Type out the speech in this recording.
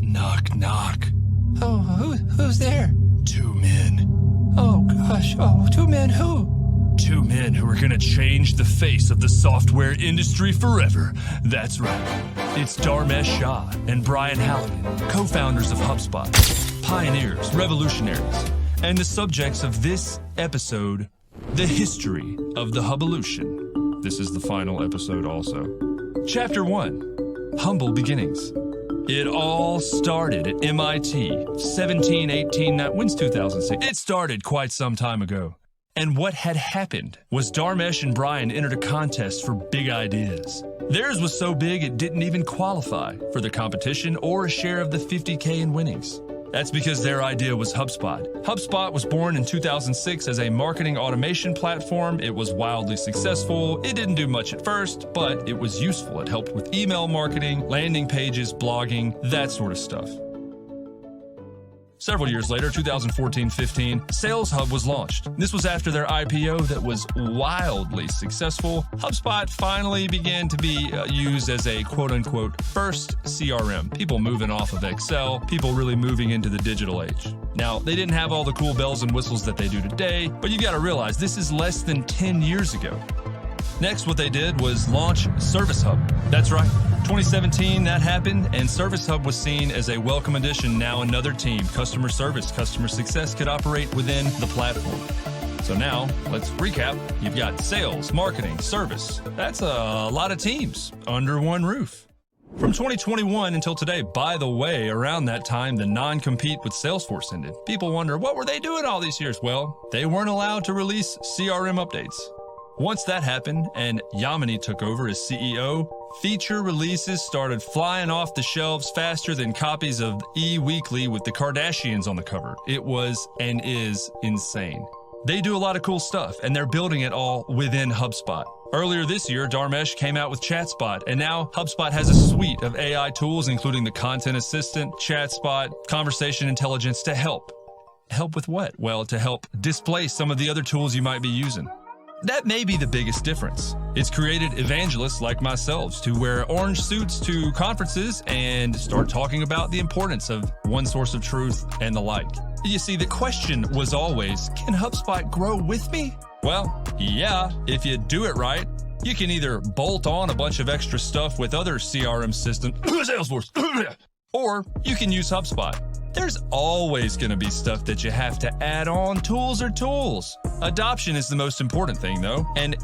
Knock, knock. Oh, who's there? 2 men. Oh, gosh. Oh, 2 men who? 2 men who are gonna change the face of the software industry forever. That's right. It's Dharmesh Shah and Brian Halligan, co-founders of HubSpot, pioneers, revolutionaries, and the subjects of this episode, the history of the Hubolution. This is the final episode also. Chapter 1, Humble Beginnings. It all started at MIT, 1718, when's 2006? It started quite some time ago. And what had happened was Dharmesh and Brian entered a contest for big ideas. Theirs was so big it didn't even qualify for the competition or a share of the $50K in winnings. That's because their idea was HubSpot. HubSpot was born in 2006 as a marketing automation platform. It was wildly successful. It didn't do much at first, but it was useful. It helped with email marketing, landing pages, blogging, that sort of stuff. Several years later, 2014-15, Sales Hub was launched. This was after their IPO that was wildly successful. HubSpot finally began to be used as a quote-unquote first CRM. People moving off of Excel, people really moving into the digital age. Now, they didn't have all the cool bells and whistles that they do today, but you gotta realize this is less than 10 years ago. Next, what they did was launch Service Hub. That's right. 2017, that happened, and Service Hub was seen as a welcome addition. Now another team, customer service, customer success, could operate within the platform. So now, let's recap. You've got sales, marketing, service. That's a lot of teams under one roof. From 2021 until today, by the way, around that time, the non-compete with Salesforce ended. People wonder, what were they doing all these years? Well, they weren't allowed to release CRM updates. Once that happened and Yamini took over as CEO, feature releases started flying off the shelves faster than copies of E-Weekly with the Kardashians on the cover. It was and is insane. They do a lot of cool stuff, and they're building it all within HubSpot. Earlier this year, Dharmesh came out with ChatSpot, and now HubSpot has a suite of AI tools, including the Content Assistant, ChatSpot, Conversation Intelligence to help. Help with what? Well, to help displace some of the other tools you might be using. That may be the biggest difference. It's created evangelists like myself to wear orange suits to conferences and start talking about the importance of one source of truth and the like. You see, the question was always, can HubSpot grow with me? Well, yeah, if you do it right. You can either bolt on a bunch of extra stuff with other CRM systems, Salesforce, or you can use HubSpot. There's always going to be stuff that you have to add on. Tools are tools. Adoption is the most important thing, though, and